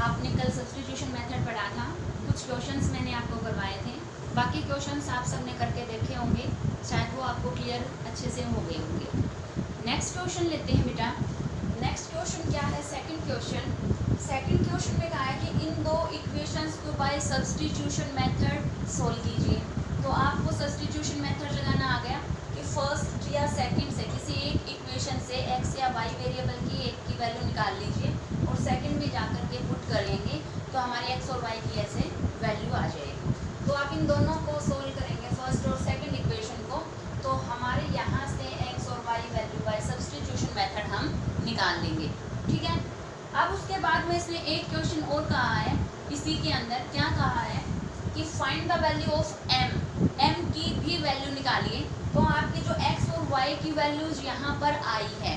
आपने कल substitution method पढ़ा था, कुछ क्वेश्चंस मैंने आपको करवाए थे, बाकी क्वेश्चंस आप सबने करके देखे होंगे, शायद वो आपको क्लियर अच्छे से हो गए होंगे। नेक्स्ट क्वेश्चन लेते हैं बेटा। नेक्स्ट क्वेश्चन क्या है? सेकंड क्वेश्चन में कहा है कि इन दो इक्वेशंस को बाय सब्स्टिट्यूशन मेथड सोल्व कीजिए। तो आपको सब्स्टिट्यूशन मेथड लगाना आ गया कि फर्स्ट या सेकंड से किसी एक इक्वेशन से एक्स या वाई वेरिएबल की एक की वैल्यू निकाल लीजिए और सेकंड में जाकर के पुट करेंगे तो हमारी एक्स और वाई की ऐसे वैल्यू आ जाएगी। तो आप इन दोनों को सोल्व करेंगे, फर्स्ट और सेकंड इक्वेशन को, तो हमारे यहाँ से एक्स और y value by substitution method हम निकाल लेंगे। ठीक है। अब उसके बाद में इसने एक क्वेश्चन और कहा है, इसी के अंदर क्या कहा है कि find the value of m की भी वैल्यू निकालिए। तो आपकी जो एक्स और वाई की वैल्यूज यहाँ पर आई है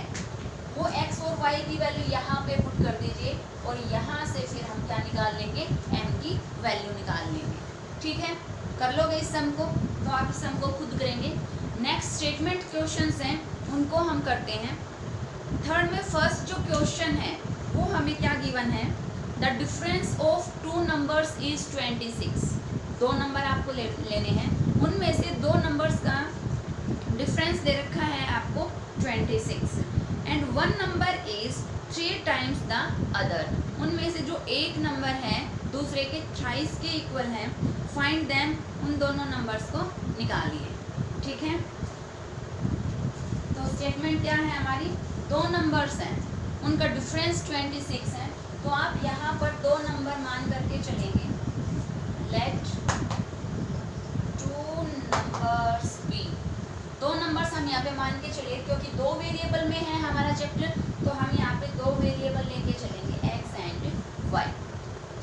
वो एक्स और वाई की वैल्यू यहाँ पे पुट कर दीजिए और यहाँ से फिर हम क्या निकाल लेंगे? एम की वैल्यू निकाल लेंगे। ठीक है, कर लोगे इस सम को? तो आप इस सम को खुद करेंगे। नेक्स्ट स्टेटमेंट क्वेश्चंस हैं उनको हम करते हैं। थर्ड में फर्स्ट जो क्वेश्चन है वो हमें क्या गिवन है? The difference of two numbers is 26। दो नंबर आपको लेने हैं, उनमें से दो नंबर्स का डिफरेंस दे रखा है आपको 26 and one number is 3 times the other. उनमें से जो एक नंबर है दूसरे के थ्राइस के इक्वल है, फाइंड देम, उन दोनों नंबर्स को निकालिए। ठीक है, तो स्टेटमेंट क्या है हमारी? दो नंबर्स हैं, उनका डिफरेंस 26 है, तो आप यहाँ पर दो नंबर मान करके चलेंगे। लेट टू नंबर्स बी, दो नंबर्स हम यहाँ पे मान के चलिए, क्योंकि दो वेरिएबल में है हमारा चैप्टर, तो हम यहाँ पे दो वेरिएबल लेके चलेंगे, एक्स एंड वाई।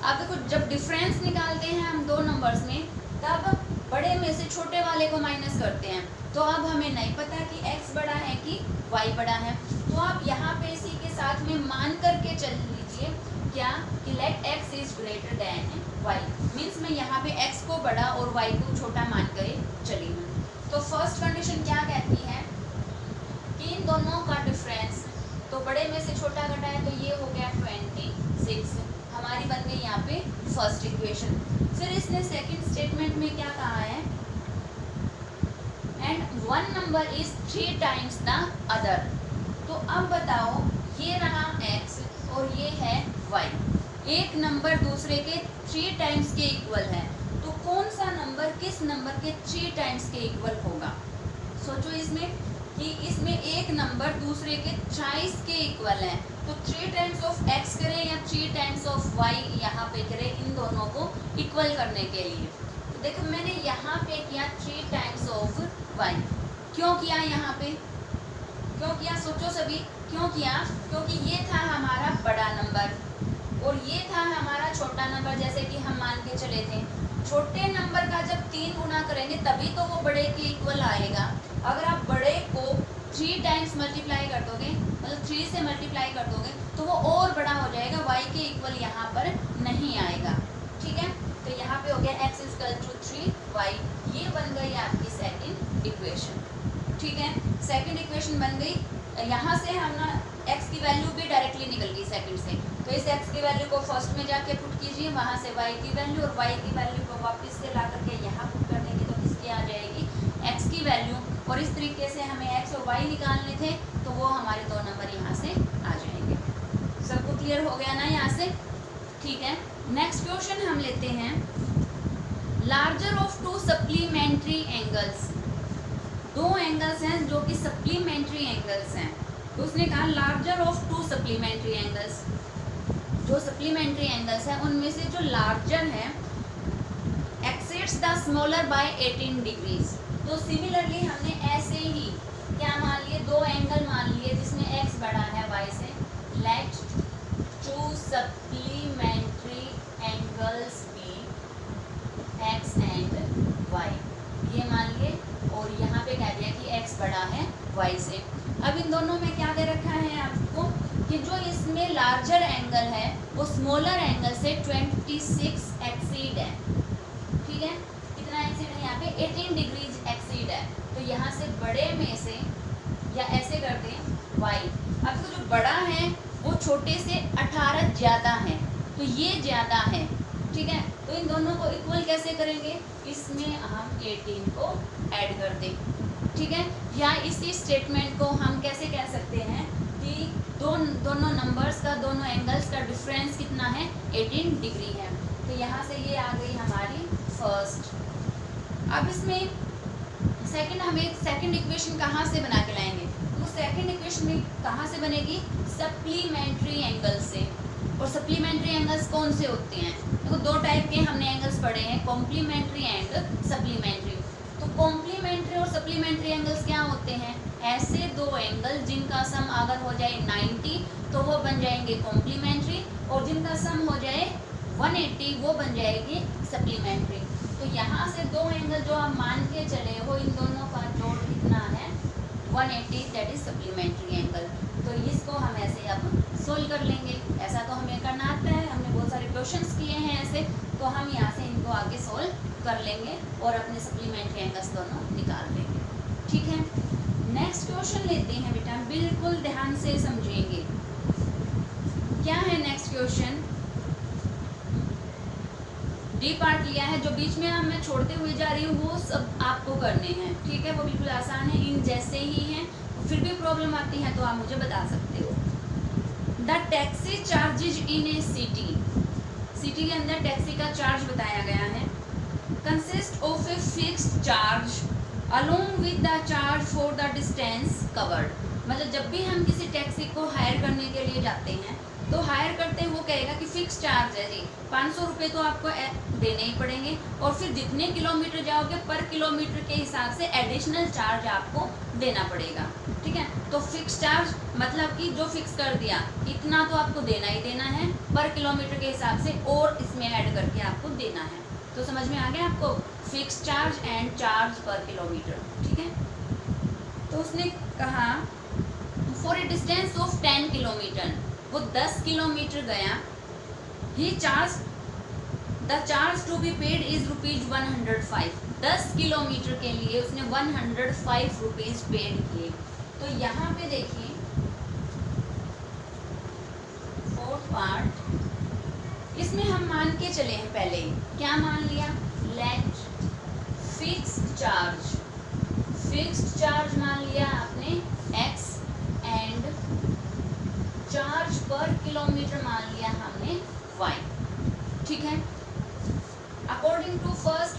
अब देखो, जब डिफरेंस निकालते हैं हम दो नंबर्स में, तब बड़े में से छोटे वाले को माइनस करते हैं। तो अब हमें नहीं पता कि x बड़ा है कि y बड़ा है, तो आप यहाँ पे इसी के साथ में मान करके चल लीजिए क्या कि let x is greater than y, means मैं यहाँ पे x को बड़ा और y को छोटा मान कर चली हूँ। तो फर्स्ट कंडीशन क्या कहती है कि इन दोनों का डिफरेंस, तो बड़े में से छोटा घटा है तो ये हो गया 26, हमारी बन गई यहाँ पे फर्स्ट इक्वेशन। फिर इसने सेकंड स्टेटमेंट में क्या कहा है? And one number is 3 times the other. तो अब बताओ, ये रहा x और ये है y, एक नंबर दूसरे के 3 टाइम्स के इक्वल है, तो कौन सा नंबर किस नंबर के 3 टाइम्स के इक्वल होगा? सोचो इसमें कि इसमें एक नंबर दूसरे के थ्राइस के इक्वल है, तो 3 टाइम्स ऑफ x करें या 3 टाइम्स ऑफ y यहाँ पे करें, इन दोनों को इक्वल करने के लिए। तो देखो, मैंने यहाँ पे किया 3 टाइम्स ऑफ y। क्यों किया यहाँ पे? क्यों किया? सोचो सभी, क्यों किया? क्योंकि ये था हमारा बड़ा नंबर और ये था हमारा छोटा नंबर, जैसे कि हम मान के चले थे। छोटे नंबर का जब 3 गुना करेंगे तभी तो वो बड़े के इक्वल आएगा। अगर आप बड़े को 3 टाइम्स मल्टीप्लाई कर दोगे, मतलब 3 से मल्टीप्लाई कर दोगे, तो वो और बड़ा हो जाएगा, y के इक्वल यहाँ पर नहीं आएगा। ठीक है, तो यहाँ पे हो गया x is equal to 3y, ये बन गई आपकी सेकंड इक्वेशन। ठीक है, सेकंड इक्वेशन बन गई। यहाँ से हम ना x की वैल्यू भी डायरेक्टली निकल गई सेकंड से, तो इस x की वैल्यू को फर्स्ट में जाके पुट कीजिए, वहाँ से y की वैल्यू और y की वैल्यू को वापस से ला करके यहाँ पुट कर देंगे, तो किसकी आ जाएगी? x की वैल्यू। और इस तरीके से हमें x और y निकालने थे, तो वो हमारे दो नंबर यहाँ से आ जाएंगे। सबको क्लियर हो गया ना यहाँ से? ठीक है, नेक्स्ट क्वेश्चन हम लेते हैं। Larger of to supplementary angles, दो एंगल्स हैं जो कि सप्लीमेंट्री एंगल्स हैं, तो उसने कहा larger of to supplementary angles, जो सप्लीमेंट्री एंगल्स हैं उनमें से जो लार्जर है exceeds the smaller by 18 degrees. तो सिमिलरली हमने ऐसे ही क्या मान लिए? दो एंगल मान लिए जिसमें x बड़ा है y से। Let two supplementary angles be x and y, ये मान लिए, और यहाँ पे कह दिया कि x बड़ा है y से। अब इन दोनों में क्या दे रखा है आपको कि जो इसमें लार्जर एंगल है वो स्मॉलर एंगल से 26 एक्सीड है। ठीक है, कितना एक्सीड है? यहाँ पे 18 डिग्रीज एक्सीड है, तो यहाँ से बड़े में से, या ऐसे करते हैं y, अब तो जो बड़ा है वो छोटे से 18 ज़्यादा है, तो ये ज़्यादा है, ठीक है। तो इन दोनों को इक्वल कैसे करेंगे, इसमें हम 18 को ऐड कर दें, ठीक है। या इसी स्टेटमेंट को हम कैसे कह सकते हैं कि दोनों नंबर्स का, दोनों एंगल्स का डिफरेंस कितना है, 18 डिग्री है। तो यहाँ से ये आ गई हमारी फर्स्ट। अब इसमें सेकंड, हम एक सेकंड इक्वेशन कहाँ से बना के लाएंगे, तो सेकंड इक्वेशन में कहाँ से बनेगी, सप्लीमेंट्री एंगल से। और सप्लीमेंट्री एंगल्स कौन से होते हैं, देखो दो टाइप के हमने एंगल्स पढ़े हैं, कॉम्प्लीमेंट्री एंड सप्लीमेंट्री। तो कॉम्प्लीमेंट्री और सप्लीमेंट्री एंगल्स क्या होते हैं, ऐसे दो एंगल जिनका सम अगर हो जाए 90 तो वो बन जाएंगे कॉम्प्लीमेंट्री, और जिनका सम हो जाए 180 वो बन जाएगी सप्लीमेंट्री। तो यहाँ से दो एंगल जो आप मान के चले हो, इन दोनों का जोड़ कितना है 180, दैट इज सप्लीमेंट्री एंगल। तो इसको हम ऐसे अब सोल्व कर लेंगे। ऐसा तो हमें करना आता है, हमने बहुत सारे क्वेश्चंस किए हैं ऐसे, तो हम यहाँ से इनको आगे सोल्व कर लेंगे और अपने सप्लीमेंट्री एंगल्स दोनों निकाल लेंगे, ठीक है। नेक्स्ट क्वेश्चन लेते हैं बेटा, बिल्कुल ध्यान से समझेंगे। क्या है नेक्स्ट क्वेश्चन, डी पार्ट लिया है, जो बीच में मैं छोड़ते हुए जा रही हूँ वो सब आपको करने हैं, ठीक है। वो बिल्कुल आसान है, इन जैसे ही हैं। फिर भी प्रॉब्लम आती है तो आप मुझे बता सकते हो। The taxi charges in A city, city के अंदर टैक्सी का चार्ज बताया गया है, consist of a fixed charge along with the charge for the distance covered. मतलब जब भी हम किसी टैक्सी को हायर करने के लिए जाते हैं तो हायर करते हैं वो कहेगा कि फिक्स चार्ज है जी, 500 रुपये तो आपको देने ही पड़ेंगे, और फिर जितने किलोमीटर जाओगे पर किलोमीटर के हिसाब से एडिशनल चार्ज आपको देना पड़ेगा, ठीक है। तो फिक्स चार्ज मतलब कि जो फिक्स कर दिया इतना तो आपको देना ही देना है पर किलोमीटर के हिसाब से, और इसमें ऐड करके आपको देना है। तो समझ में आ गया आपको, fix charge and charge per kilometre, ठीक है। तो उसने कहा for a distance of 10 kilometre, वो 10 किलोमीटर गया, ही charge the charge to be paid is ₹105। 10 kilometre के लिए उसने 105 रुपीज पेड किए। तो यहाँ पे देखिए फोर्थ पार्ट, इसमें हम मान के चले हैं, पहले क्या मान लिया, लेट फिक्स्ड चार्ज मान लिया आपने x and charge per kilometre मान लिया हमने y, ठीक है। अकॉर्डिंग टू फर्स्ट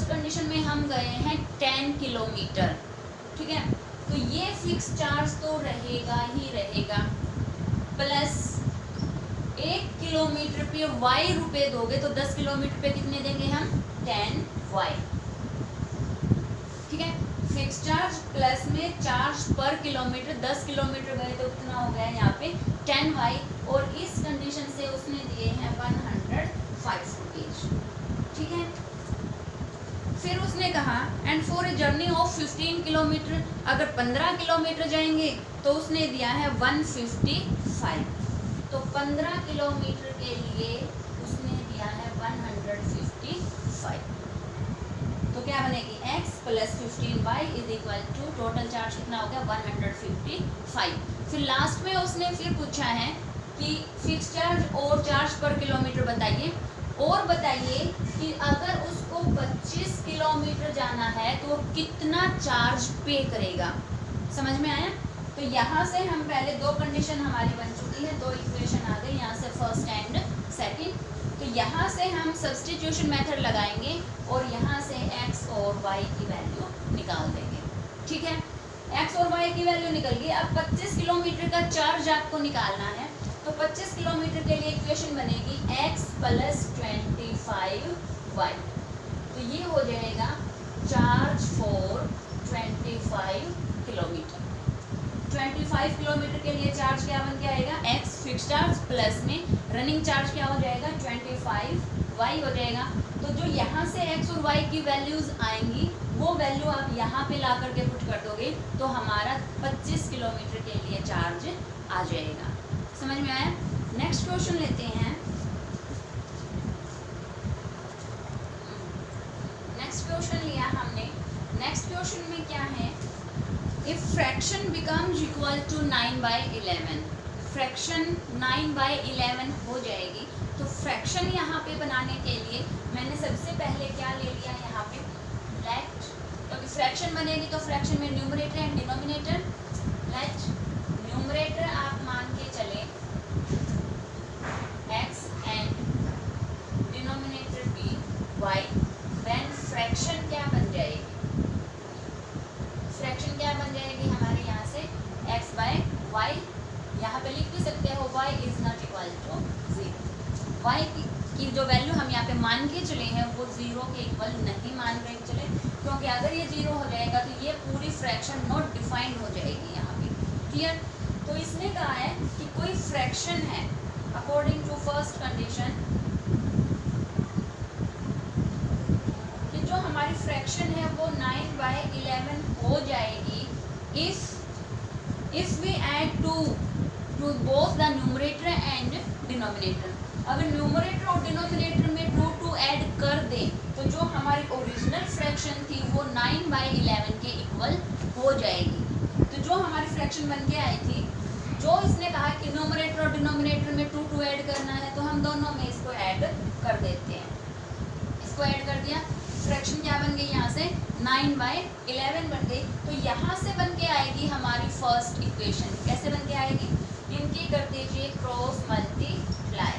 कंडीशन में हम गए हैं 10 किलोमीटर, ठीक है। तो ये फिक्स चार्ज तो रहेगा ही रहेगा, प्लस 1 किलोमीटर पे y रुपए दोगे तो 10 किलोमीटर पे कितने देंगे हम, 10y, ठीक है। फिक्स चार्ज प्लस में चार्ज पर किलोमीटर, 10 किलोमीटर गए तो कितना हो गया यहाँ पे 10y, और इस कंडीशन से उसने दिए हैं 105 रुपीज, ठीक है। फिर उसने कहा and for a journey of 15 kilometre, अगर 15 किलोमीटर जाएंगे तो उसने दिया है 155। तो 15 किलोमीटर के लिए उसने दिया है 155। तो क्या बनेगी, x plus 15y is equal to total charge कितना हो गया 155। फिर लास्ट में उसने फिर पूछा है कि फिक्स चार्ज और चार्ज पर किलोमीटर बताइए, और बताइए कि अगर उसको 25 किलोमीटर जाना है तो वो कितना चार्ज पे करेगा। समझ में आया। तो यहाँ से हम पहले दो कंडीशन हमारी बन चुकी है, दो इक्वेशन आ गई यहाँ से, फर्स्ट एंड सेकंड। तो यहाँ से हम सब्स्टिट्यूशन मेथड लगाएंगे और यहाँ से x और y की वैल्यू निकाल देंगे, ठीक है। x और y की वैल्यू निकल गई। अब 25 किलोमीटर का चार्ज आपको निकालना है, तो 25 किलोमीटर के लिए इक्वेशन बनेगी x प्लस 25y। तो ये हो जाएगा चार्ज फॉर 25 किलोमीटर। 25 किलोमीटर के लिए चार्ज क्या बन के आएगा, x फिक्स चार्ज प्लस में रनिंग चार्ज क्या हो जाएगा 25y हो जाएगा। तो जो यहाँ से x और y की वैल्यूज आएंगी वो वैल्यू आप यहाँ पे ला करके पुट कर दोगे तो हमारा 25 किलोमीटर के लिए चार्ज आ जाएगा। समझ में आया। नेक्स्ट क्वेश्चन लेते हैं। नेक्स्ट क्वेश्चन लिया हमने। नेक्स्ट क्वेश्चन में क्या है, if fraction becomes equal to 9/11, fraction 9/11 हो जाएगी। तो फ्रैक्शन यहाँ पे बनाने के लिए मैंने सबसे पहले क्या ले लिया यहाँ पे, लेट, क्योंकि फ्रैक्शन बनेगी तो फ्रैक्शन में numerator and denominator, let numerator आप मान के चले x and denominator be y, then fraction क्या बन जाएगी, फ्रैक्शन क्या बन जाएगी हमारे यहाँ से x/y, यहाँ पे लिख भी सकते हो y is not equal to 0। y की जो वैल्यू हम यहाँ पे मान के चले हैं वो 0 के इक्वल नहीं मान के चले, क्योंकि अगर ये 0 हो जाएगा तो ये पूरी फ्रैक्शन नॉट डिफाइंड हो जाएगी यहाँ पे, क्लियर। तो इसने कहा है कि कोई फ्रैक्शन है अकॉर्डिंग टू फर्स्ट कंडीशन, कि जो हमारी फ्रैक्शन है वो 9/11 हो जाएगी if we add to both the numerator and denominator. अगर न्यूमरेटर और डिनोमिनेटर में 2 ऐड कर दें तो जो हमारी ओरिजिनल फ्रैक्शन थी वो 9/11 के इक्वल हो जाएगी। तो जो हमारी फ्रैक्शन बन के आई थी, जो इसने कहा कि न्यूमरेटर और डिनोमिनेटर में 2 ऐड करना है, तो हम दोनों में इसको ऐड कर देते हैं। इसको ऐड कर दिया, फ्रैक्शन क्या बन गई यहाँ से 9/11 बन गई। तो यहाँ से बन के आएगी हमारी फर्स्ट इक्वेशन। कैसे बन के आएगी, इनकी कर दीजिए क्रॉस मल्टीप्लाई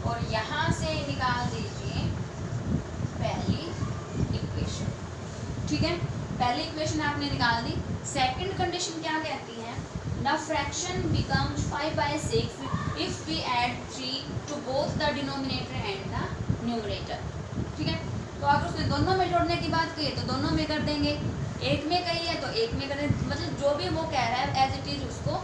और यहाँ से निकाल दीजिए पहली इक्वेशन, ठीक है। पहली इक्वेशन आपने निकाल दी। सेकंड कंडीशन क्या कहती है, the fraction becomes 5/6 if we add 3 to both the denominator and the numerator, ठीक है। तो अगर उसने दोनों में जोड़ने की बात कही तो दोनों में कर देंगे, एक में कही है तो एक में कर देंगे, मतलब जो भी वो कह रहा है एज इट इज उसको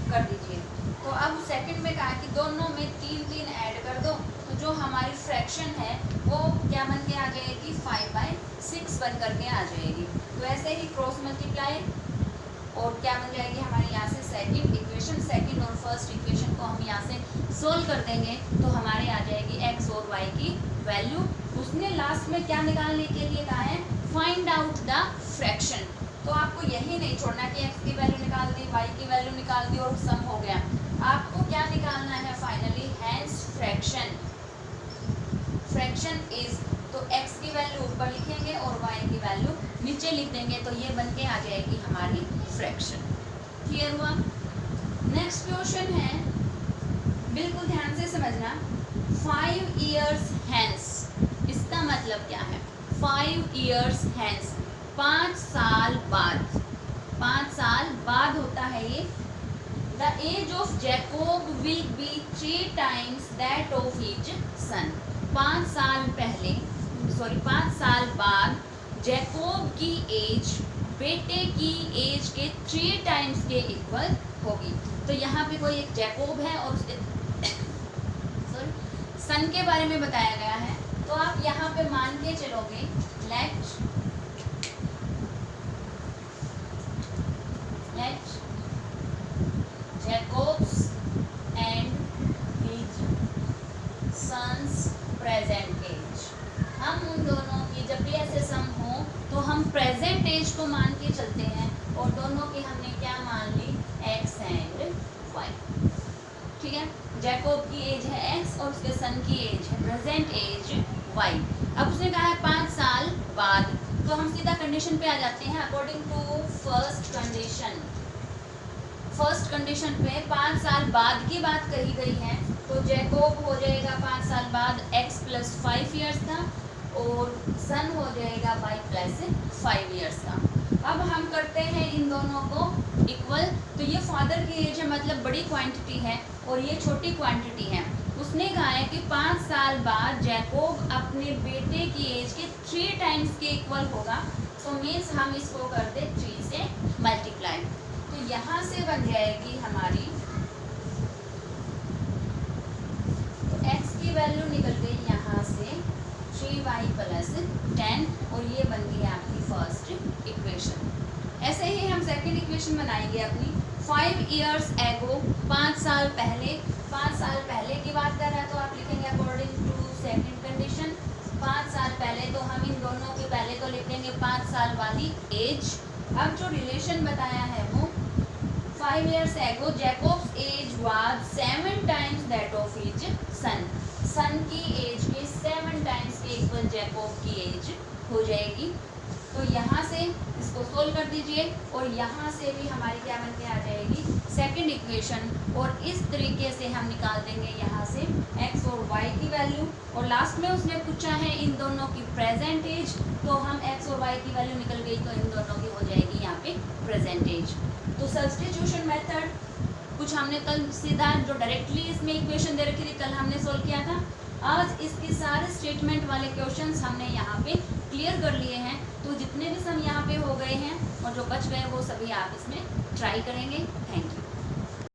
कर दीजिए। तो अब सेकंड में कहा कि दोनों में 3 ऐड कर दो, तो जो हमारी फ्रैक्शन है वो क्या बन के आ जाएगी 5/6 बन करके आ जाएगी। तो ऐसे ही क्रॉस मल्टीप्लाई और क्या बन जाएगी हमारे यहाँ से सेकंड इक्वेशन। सेकंड और फर्स्ट इक्वेशन को हम यहाँ से सोल्व कर देंगे तो हमारे आ जाएगी x और y की वैल्यू। उसने लास्ट में क्या निकालने के लिए कहा है, फाइंड आउट द फ्रैक्शन। तो आपको यही नहीं छोड़ना कि x की वैल्यू निकाल दी, y की वैल्यू निकाल दी और सम हो गया। आपको क्या निकालना है finally, hence fraction. Fraction is, तो x की वैल्यू ऊपर लिखेंगे और y की वैल्यू नीचे लिख देंगे, तो ये बन के आ जाएगी हमारी फ्रैक्शन। क्लियर हुआ। नेक्स्ट क्वेश्चन है, बिल्कुल ध्यान से समझना, 5 years hence, इसका मतलब क्या है, 5 years hence, 5 साल बाद, 5 साल बाद होता है ये। The age of Jacob will be 3 times that of his son। 5 साल पहले, 5 साल बाद जैकोब की एज बेटे की एज के 3 टाइम्स के इक्वल होगी। तो यहाँ पे कोई एक जैकोब है और उसके सन के बारे में बताया गया है। तो आप यहाँ पे मान के चलोगे, late Jacob's and his son's present age। हम उन दोनों की जब भी ऐसे सम हो तो हम प्रेजेंट एज को मान के चलते हैं और दोनों की हमने क्या मान ली, x एंड y, ठीक है। जैकोब की एज है x और उसके सन की एज है प्रेजेंट एज y। अब उसने कहा है 5 साल बाद, तो हम सीधा कंडीशन पे आ जाते हैं। According to first condition, first condition पे 5 साल बाद की बात कही गई है, तो जैकोब हो जाएगा 5 साल बाद x + 5 ईयर्स का और सन हो जाएगा y + 5 ईयर्स का। अब हम करते हैं इन दोनों को इक्वल। तो ये फादर की एज है, मतलब बड़ी क्वांटिटी है और ये छोटी क्वांटिटी है। उसने कहा है कि 5 साल बाद जैकोब अपने बेटे की एज के 3 टाइम्स के इक्वल होगा। तो मीन्स हम इसको कर दे 3 से मल्टीप्लाई, तो यहाँ से बन जाएगी हमारी, तो x की वैल्यू निकल गई यहाँ से 3y + 10 और ये बन गई आपकी फर्स्ट इक्वेशन। ऐसे ही हम सेकंड इक्वेशन बनाएंगे अपनी। 5 years ago, 5 साल पहले, 5 साल पहले की बात कर रहा है तो आप लिखेंगे अकॉर्डिंग टू सेकंड कंडीशन 5 साल पहले। तो हम इन दोनों के पहले तो लिख देंगे 5 साल वाली एज। अब जो रिलेशन बताया है वो 5 years ago Jacob's age was 7 times that of his son. सन की एज के 7 टाइम्स के इक्वल जैकब की एज हो जाएगी। तो यहाँ से इसको सोल्व कर दीजिए और यहाँ से भी हमारी क्या बन के आ जाएगी सेकंड इक्वेशन, और इस तरीके से हम निकाल देंगे यहाँ से x और y की वैल्यू। और लास्ट में उसने पूछा है इन दोनों की प्रेजेंट एज, तो हम x और y की वैल्यू निकल गई तो इन दोनों की हो जाएगी यहाँ पे प्रेजेंट एज। तो सब्स्टिट्यूशन मेथड कुछ हमने कल सीधा जो डायरेक्टली इसमें इक्वेशन दे रखी थी कल हमने सोल्व किया था। आज इसके सारे स्टेटमेंट वाले क्वेश्चंस हमने यहाँ पे क्लियर कर लिए हैं। तो जितने भी सम यहाँ पे हो गए हैं और जो बच गए वो सभी आप इसमें ट्राई करेंगे। Thank you.